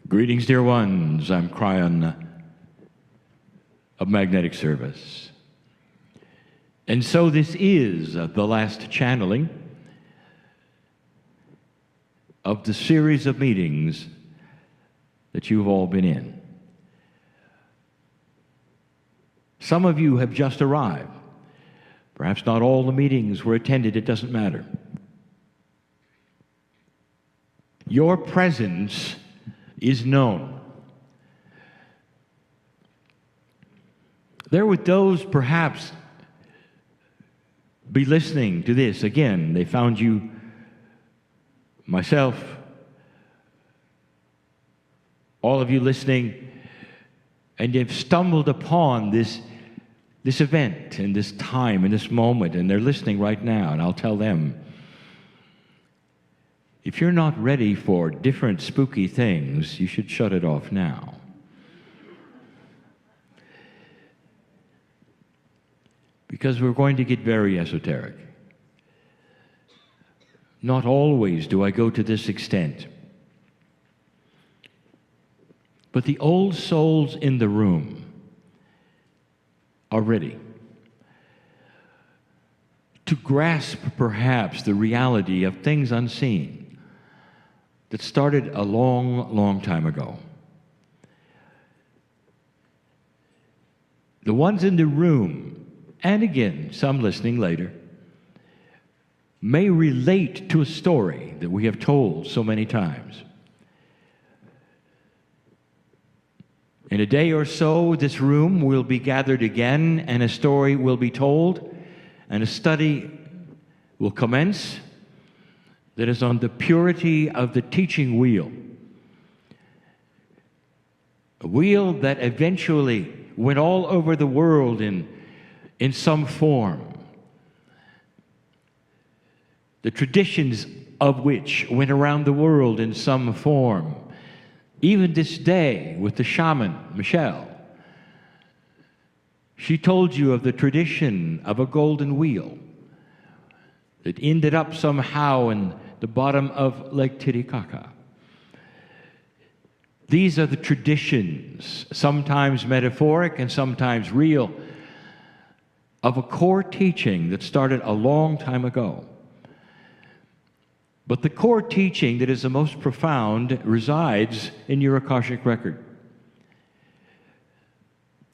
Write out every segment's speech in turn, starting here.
Greetings, dear ones. I'm Kryon of Magnetic Service. And so this is the last channeling of the series of meetings that you've all been in. Some of you have just arrived. Perhaps not all the meetings were attended. It doesn't matter. Your presence is known. There would those perhaps be listening to this again. They found you, myself, all of you listening, and you've stumbled upon this event and this time and this moment, and they're listening right now, and I'll tell them, if you're not ready for different spooky things, you should shut it off now. Because we're going to get very esoteric. Not always do I go to this extent. But the old souls in the room are ready to grasp perhaps the reality of things unseen that started a long, long time ago. The ones in the room, and again, some listening later, may relate to a story that we have told so many times. In a day or so, this room will be gathered again, and a story will be told, and a study will commence that is on the purity of the teaching wheel. A wheel that eventually went all over the world in some form. The traditions of which went around the world in some form. Even this day with the shaman, Michelle, she told you of the tradition of a golden wheel that ended up somehow in the bottom of Lake Titicaca. These are the traditions, sometimes metaphoric and sometimes real, of a core teaching that started a long time ago. But the core teaching that is the most profound resides in your Akashic record.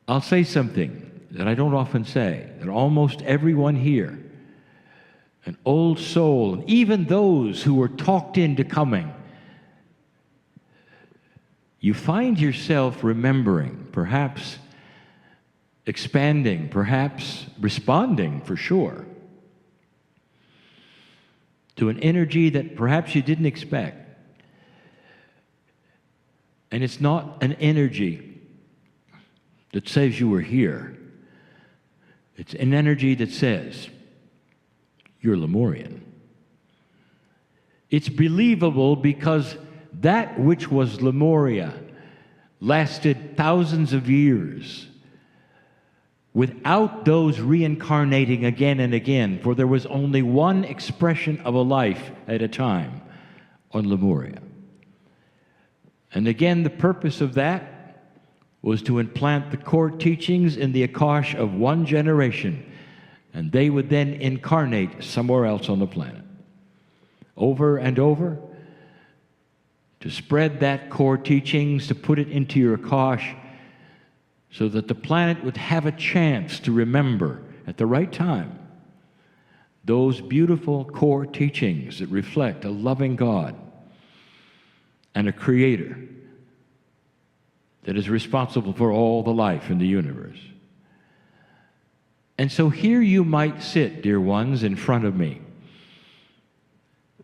I'll say something that I don't often say, that almost everyone here, an old soul, even those who were talked into coming, you find yourself remembering, perhaps expanding, perhaps responding for sure, to an energy that perhaps you didn't expect. And it's not an energy that says you were here. It's an energy that says, you're Lemurian. It's believable because that which was Lemuria lasted thousands of years without those reincarnating again and again, for there was only one expression of a life at a time on Lemuria. And again, the purpose of that was to implant the core teachings in the Akash of one generation, and they would then incarnate somewhere else on the planet, over and over, to spread that core teachings, to put it into your Akash, so that the planet would have a chance to remember at the right time those beautiful core teachings that reflect a loving God and a Creator that is responsible for all the life in the universe. And so here you might sit, dear ones, in front of me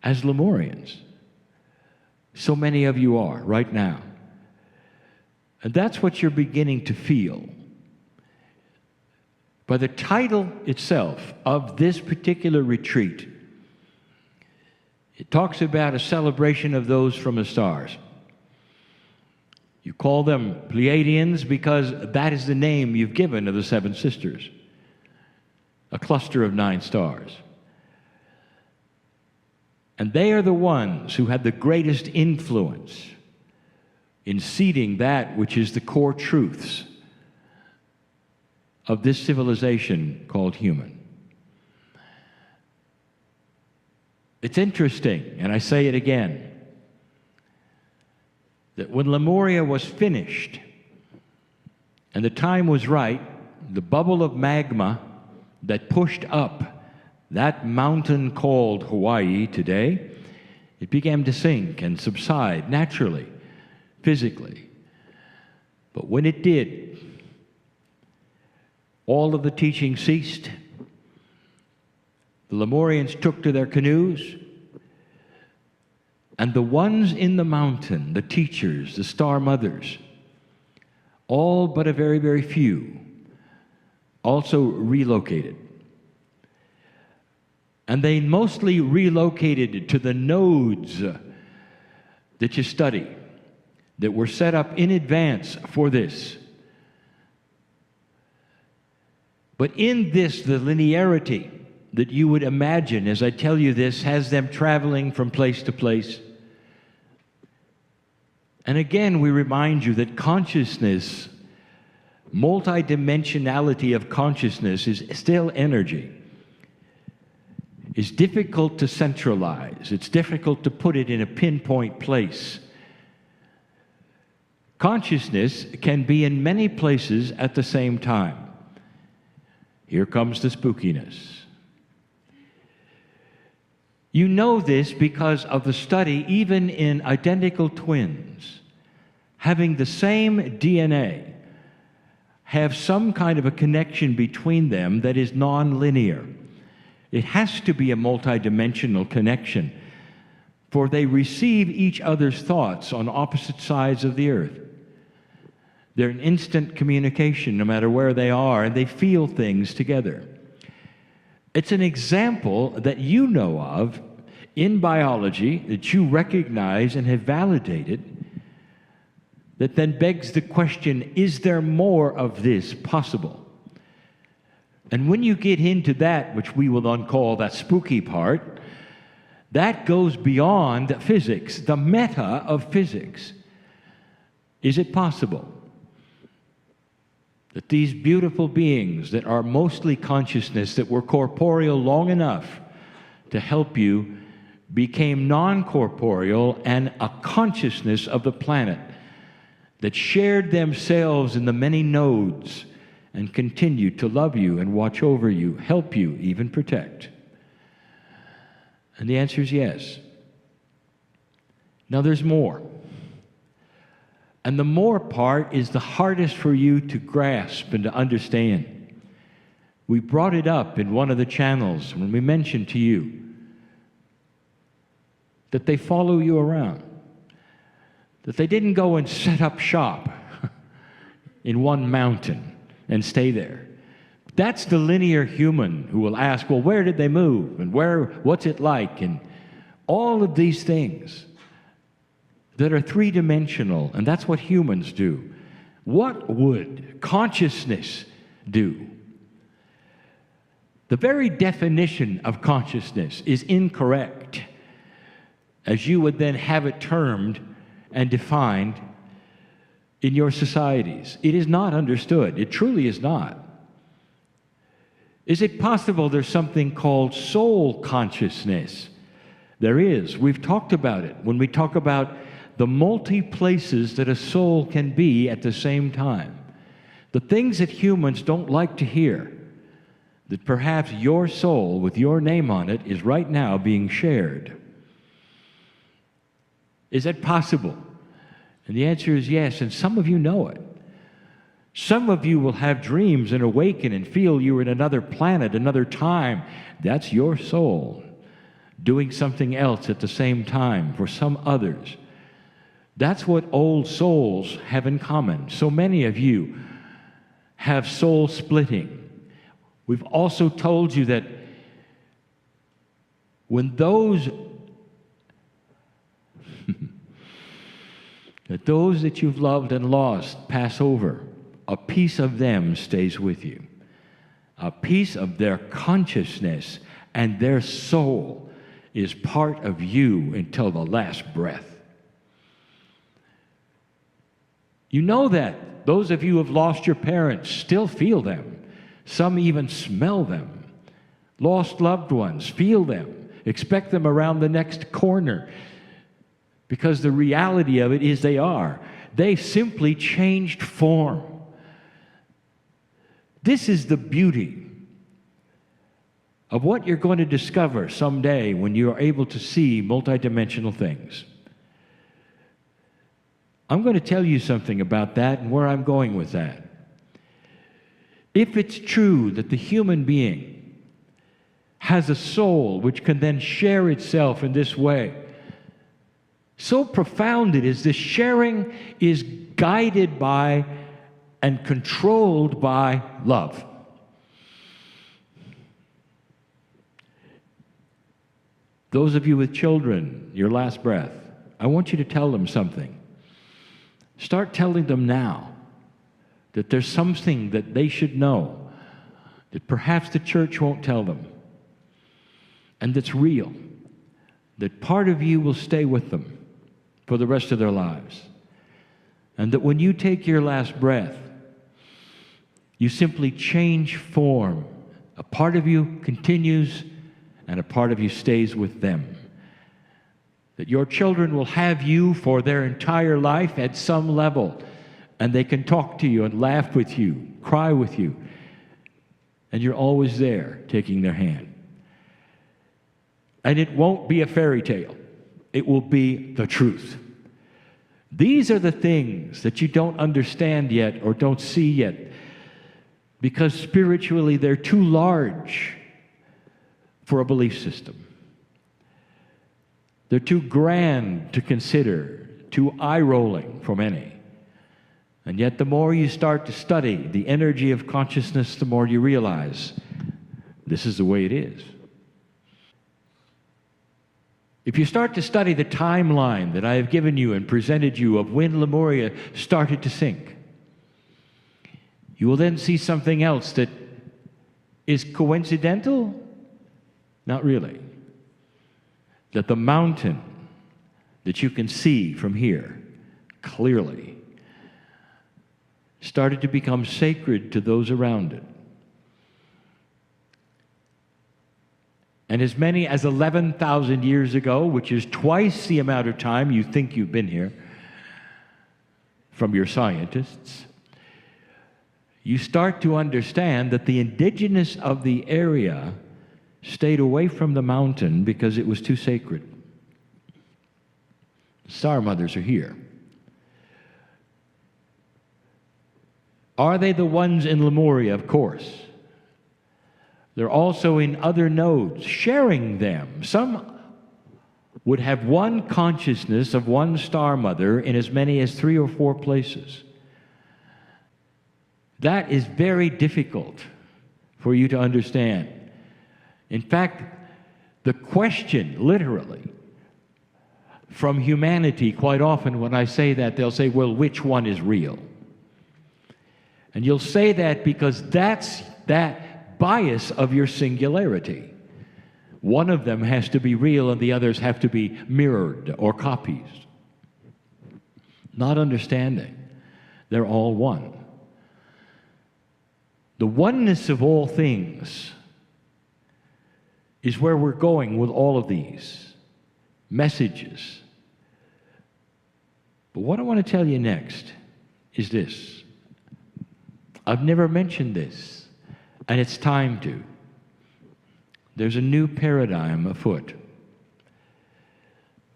as Lemurians. So many of you are right now. And that's what you're beginning to feel. By the title itself of this particular retreat, it talks about a celebration of those from the stars. You call them Pleiadians because that is the name you've given of the seven sisters, a cluster of 9 stars. And they are the ones who had the greatest influence in seeding that which is the core truths of this civilization called human. It's interesting, and I say it again, that when Lemuria was finished and the time was right, the bubble of magma that pushed up that mountain called Hawaii today, it began to sink and subside naturally, physically. But when it did, all of the teaching ceased. The Lemurians took to their canoes, and the ones in the mountain, the teachers, the star mothers, all but a very, very few, also relocated. And they mostly relocated to the nodes that you study, that were set up in advance for this. But in this, the linearity that you would imagine, as I tell you this, has them traveling from place to place. And again, we remind you that consciousness, multidimensionality of consciousness is still energy. It's difficult to centralize. It's difficult to put it in a pinpoint place. Consciousness can be in many places at the same time. Here comes the spookiness. You know this because of the study, even in identical twins, having the same DNA, have some kind of a connection between them that is nonlinear. It has to be a multidimensional connection, for they receive each other's thoughts on opposite sides of the earth. They're in instant communication no matter where they are, and they feel things together. It's an example that you know of in biology, that you recognize and have validated, that then begs the question, is there more of this possible? And when you get into that, which we will then call that spooky part, that goes beyond physics, the meta of physics. Is it possible that these beautiful beings that are mostly consciousness, that were corporeal long enough to help you, became non-corporeal and a consciousness of the planet that shared themselves in the many nodes and continued to love you and watch over you, help you, even protect? And the answer is yes. Now there's more. And the more part is the hardest for you to grasp and to understand. We brought it up in one of the channels when we mentioned to you that they follow you around, that they didn't go and set up shop in one mountain and stay there. That's the linear human who will ask, well, where did they move? And what's it like? And all of these things that are three-dimensional, and that's what humans do. What would consciousness do? The very definition of consciousness is incorrect, as you would then have it termed and defined in your societies. It is not understood. It truly is not. Is it possible there's something called soul consciousness? There is. We've talked about it when we talk about the multi-places that a soul can be at the same time. The things that humans don't like to hear, that perhaps your soul with your name on it is right now being shared. Is that possible? And the answer is yes, and some of you know it. Some of you will have dreams and awaken and feel you're in another planet, another time. That's your soul doing something else at the same time for some others. That's what old souls have in common. So many of you have soul splitting. We've also told you that when those that you've loved and lost pass over, a piece of them stays with you. A piece of their consciousness and their soul is part of you until the last breath. You know that. Those of you who have lost your parents still feel them. Some even smell them. Lost loved ones, feel them. Expect them around the next corner. Because the reality of it is they are. They simply changed form. This is the beauty of what you're going to discover someday when you are able to see multidimensional things. I'm going to tell you something about that and where I'm going with that. If it's true that the human being has a soul which can then share itself in this way, so profound it is, this sharing is guided by and controlled by love. Those of you with children, your last breath, I want you to tell them something. Start telling them now that there's something that they should know that perhaps the church won't tell them, and that's real, that part of you will stay with them for the rest of their lives, and that when you take your last breath, you simply change form. A part of you continues, and a part of you stays with them. That your children will have you for their entire life at some level, and they can talk to you and laugh with you, cry with you, and you're always there taking their hand. And it won't be a fairy tale. It will be the truth. These are the things that you don't understand yet or don't see yet, because spiritually they're too large for a belief system. They're too grand to consider, too eye-rolling for many. And yet the more you start to study the energy of consciousness, the more you realize this is the way it is. If you start to study the timeline that I have given you and presented you of when Lemuria started to sink, you will then see something else that is coincidental? Not really. That the mountain that you can see from here clearly started to become sacred to those around it. And as many as 11,000 years ago, which is twice the amount of time you think you've been here, from your scientists, you start to understand that the indigenous of the area stayed away from the mountain because it was too sacred. Star mothers are here. Are they the ones in Lemuria? Of course. They're also in other nodes, sharing them. Some would have one consciousness of one star mother in as many as 3 or 4 places. That is very difficult for you to understand. In fact, the question, literally, from humanity, quite often when I say that, they'll say, well, which one is real? And you'll say that because that's that bias of your singularity. One of them has to be real and the others have to be mirrored or copies. Not understanding. They're all one. The oneness of all things is where we're going with all of these messages. But what I want to tell you next is this. I've never mentioned this, and it's time to. There's a new paradigm afoot.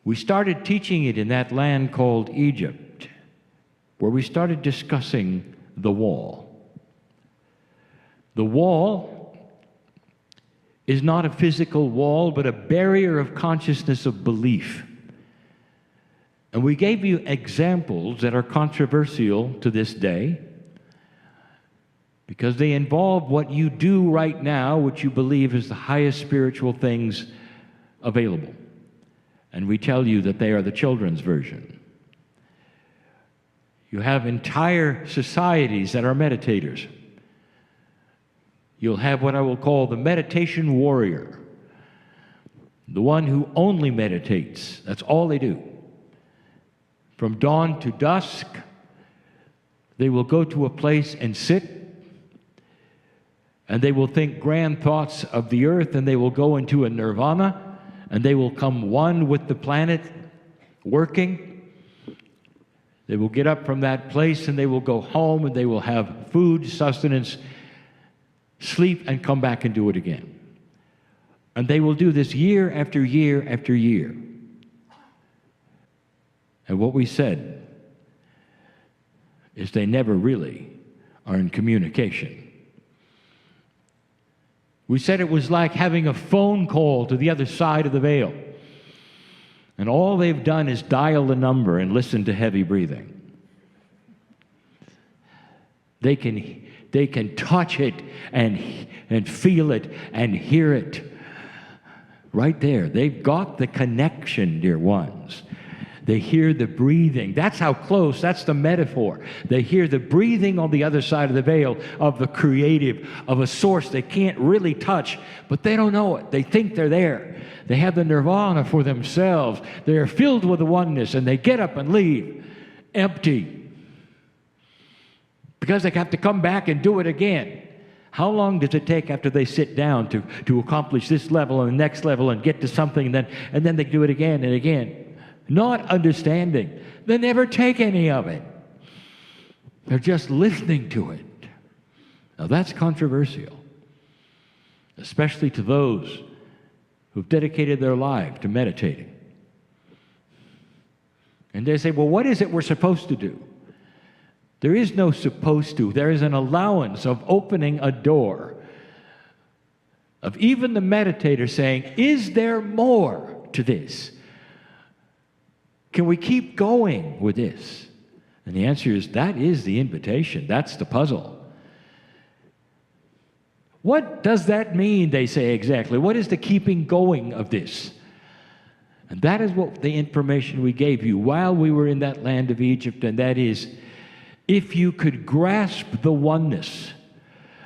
We started teaching it in that land called Egypt, where we started discussing the wall. The wall is not a physical wall, but a barrier of consciousness of belief. And we gave you examples that are controversial to this day, because they involve what you do right now, which you believe is the highest spiritual things available. And we tell you that they are the children's version. You have entire societies that are meditators. You'll have what I will call the meditation warrior, the one who only meditates. That's all they do. From dawn to dusk, They will go to a place and sit, and they will think grand thoughts of the earth, and they will go into a nirvana, and they will come one with the planet, working. They will get up from that place, and they will go home, and they will have food, sustenance, sleep, and come back and do it again. And they will do this year after year after year. And what we said is they never really are in communication. We said it was like having a phone call to the other side of the veil. And all they've done is dial the number and listen to heavy breathing. They can touch it and feel it and hear it. Right there. They've got the connection, dear ones. They hear the breathing. That's how close, that's the metaphor. They hear the breathing on the other side of the veil of the creative, of a source they can't really touch, but they don't know it. They think they're there. They have the nirvana for themselves. They are filled with the oneness, and they get up and leave empty. Because they have to come back and do it again. How long does it take after they sit down to accomplish this level and the next level and get to something, and then they do it again and again? Not understanding. They never take any of it. They're just listening to it. Now that's controversial, especially to those who've dedicated their life to meditating. And they say, well, what is it we're supposed to do? There is no supposed to. There is an allowance of opening a door, of even the meditator saying, is there more to this? Can we keep going with this? And the answer is, that is the invitation. That's the puzzle. What does that mean, they say exactly? What is the keeping going of this? And that is what the information we gave you while we were in that land of Egypt, and that is, if you could grasp the oneness,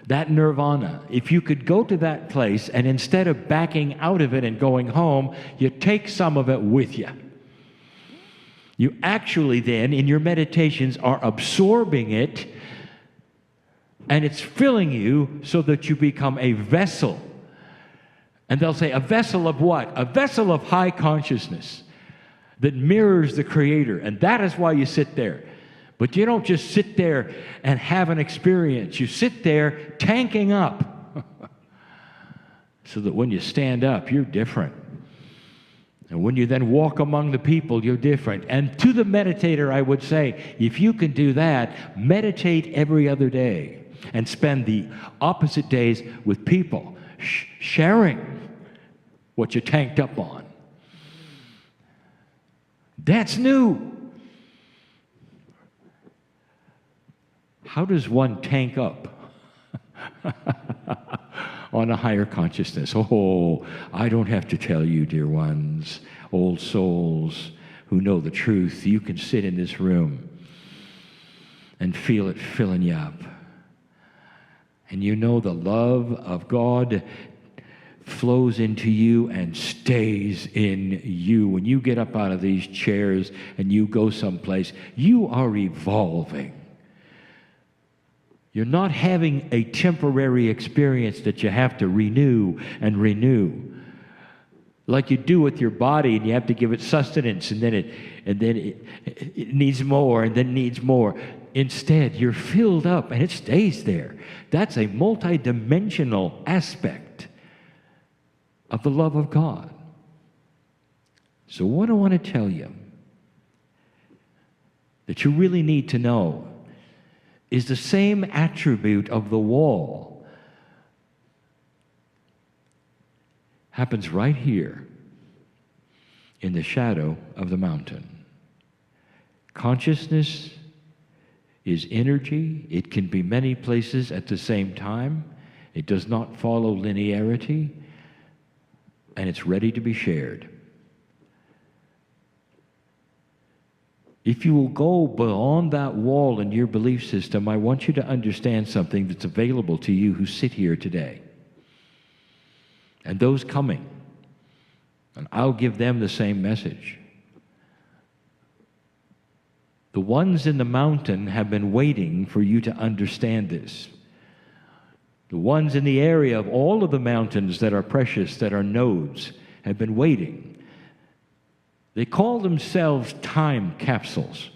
that nirvana, if you could go to that place and instead of backing out of it and going home, you take some of it with you. You actually then, in your meditations, are absorbing it, and it's filling you so that you become a vessel. And they'll say, a vessel of what? A vessel of high consciousness that mirrors the Creator. And that is why you sit there. But you don't just sit there and have an experience. You sit there tanking up so that when you stand up, you're different. And when you then walk among the people, you're different. And to the meditator, I would say, if you can do that, meditate every other day and spend the opposite days with people, sharing what you tanked up on. That's new. How does one tank up on a higher consciousness? Oh, I don't have to tell you, dear ones, old souls who know the truth. You can sit in this room and feel it filling you up. And you know the love of God flows into you and stays in you. When you get up out of these chairs and you go someplace, you are evolving. You're not having a temporary experience that you have to renew and renew. Like you do with your body, and you have to give it sustenance, and then it needs more, and then needs more. Instead, you're filled up, and it stays there. That's a multidimensional aspect of the love of God. So what I want to tell you that you really need to know is the same attribute of the wall happens right here in the shadow of the mountain. Consciousness is energy. It can be many places at the same time. It does not follow linearity, and it's ready to be shared. If you will go beyond that wall in your belief system, I want you to understand something that's available to you who sit here today. And those coming, and I'll give them the same message. The ones in the mountain have been waiting for you to understand this. The ones in the area of all of the mountains that are precious, that are nodes, have been waiting. They call themselves time capsules.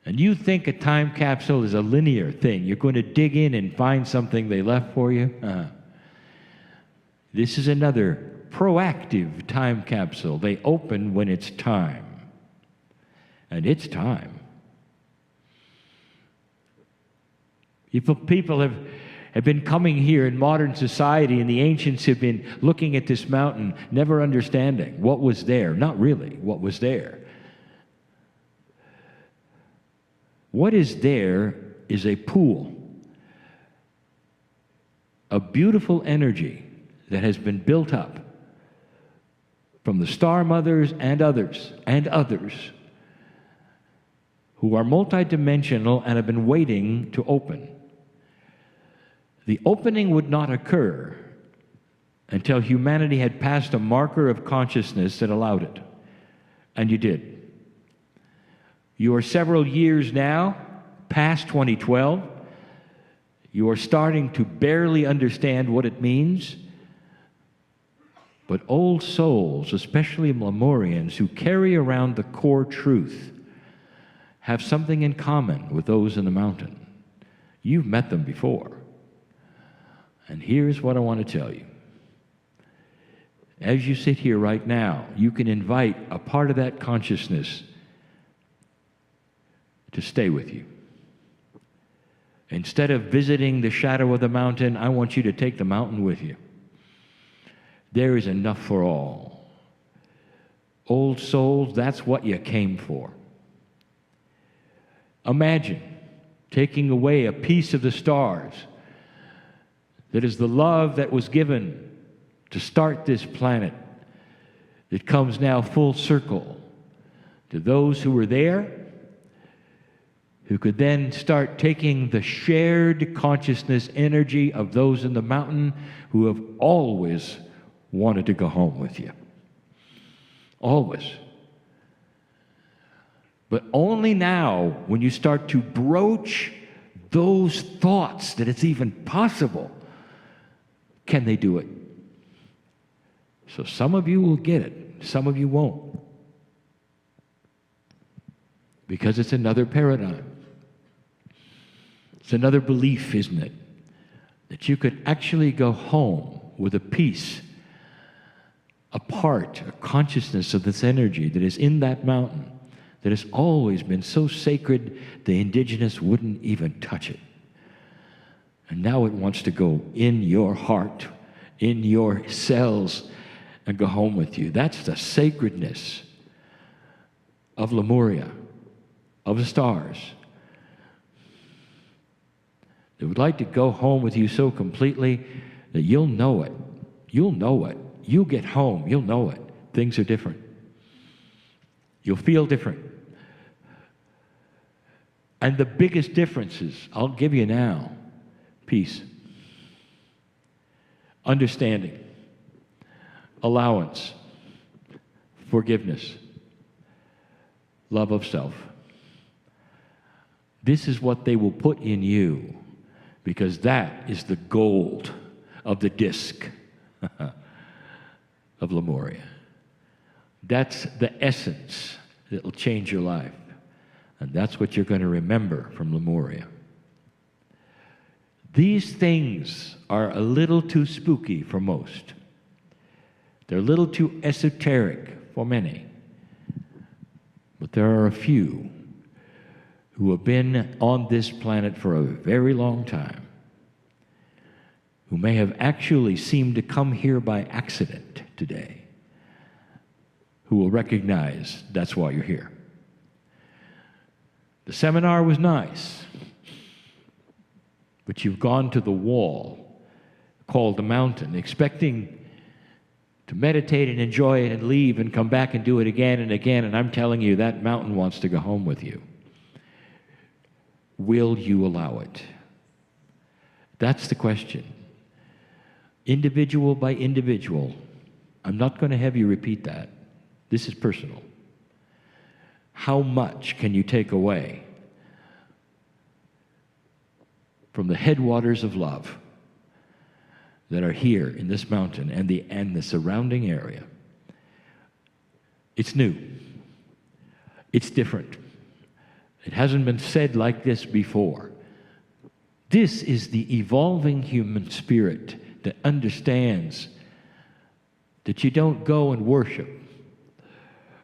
And you think a time capsule is a linear thing. You're going to dig in and find something they left for you. This is another proactive time capsule. They open when it's time. And it's time. People have been coming here in modern society, and the ancients have been looking at this mountain, never understanding what was there. Not really what was there. What is there is a pool, a beautiful energy that has been built up from the star mothers and others who are multidimensional and have been waiting to open. The opening would not occur until humanity had passed a marker of consciousness that allowed it. And you did. You are several years now past 2012. You are starting to barely understand what it means. But old souls, especially Lemurians, who carry around the core truth, have something in common with those in the mountain. You've met them before. And here's what I want to tell you. As you sit here right now, you can invite a part of that consciousness to stay with you. Instead of visiting the shadow of the mountain, I want you to take the mountain with you. There is enough for all. Old souls, that's what you came for. Imagine taking away a piece of the stars that is the love that was given to start this planet, that comes now full circle to those who were there, who could then start taking the shared consciousness energy of those in the mountain who have always wanted to go home with you. Always. But only now, when you start to broach those thoughts that it's even possible, can they do it. So some of you will get it, some of you won't. Because it's another paradigm. It's another belief, isn't it? That you could actually go home with a piece, a part, a consciousness of this energy that is in that mountain, that has always been so sacred the indigenous wouldn't even touch it. And now it wants to go in your heart, in your cells, and go home with you. That's the sacredness of Lemuria, of the stars. They would like to go home with you so completely that you'll know it. You'll know it. You'll get home. You'll know it. Things are different. You'll feel different. And the biggest differences, I'll give you now, peace, understanding, allowance, forgiveness, love of self. This is what they will put in you, because that is the gold of the disc of Lemuria. That's the essence that will change your life. And that's what you're going to remember from Lemuria. These things are a little too spooky for most. They're a little too esoteric for many. But there are a few who have been on this planet for a very long time, who may have actually seemed to come here by accident today, who will recognize that's why you're here. The seminar was nice, but you've gone to the wall called the mountain, expecting to meditate and enjoy it and leave and come back and do it again and again, and I'm telling you that mountain wants to go home with you. Will you allow it? That's the question. Individual by individual. I'm not going to have you repeat that. This is personal. How much can you take away from the headwaters of love that are here in this mountain and the surrounding area? It's new. It's different. It hasn't been said like this before. This is the evolving human spirit that understands that you don't go and worship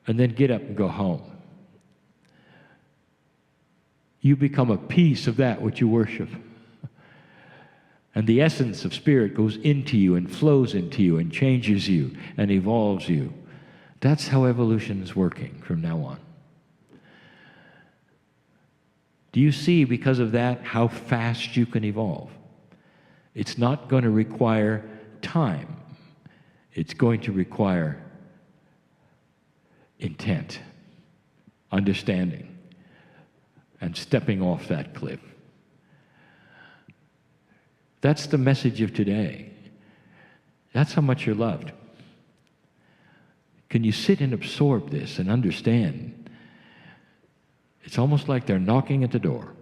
and then get up and go home. You become a piece of that which you worship. And the essence of spirit goes into you and flows into you and changes you and evolves you. That's how evolution is working from now on. Do you see, because of that, how fast you can evolve? It's not going to require time. It's going to require intent, understanding, and stepping off that cliff. That's the message of today. That's how much you're loved. Can you sit and absorb this and understand? It's almost like they're knocking at the door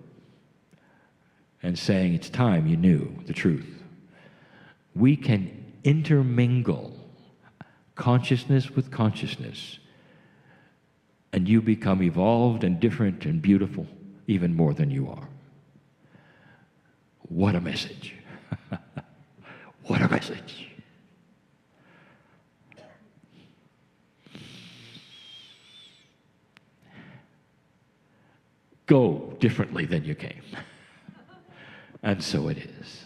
and saying, it's time you knew the truth. We can intermingle consciousness with consciousness, and you become evolved and different and beautiful even more than you are. What a message. What a message. Go differently than you came. And so it is.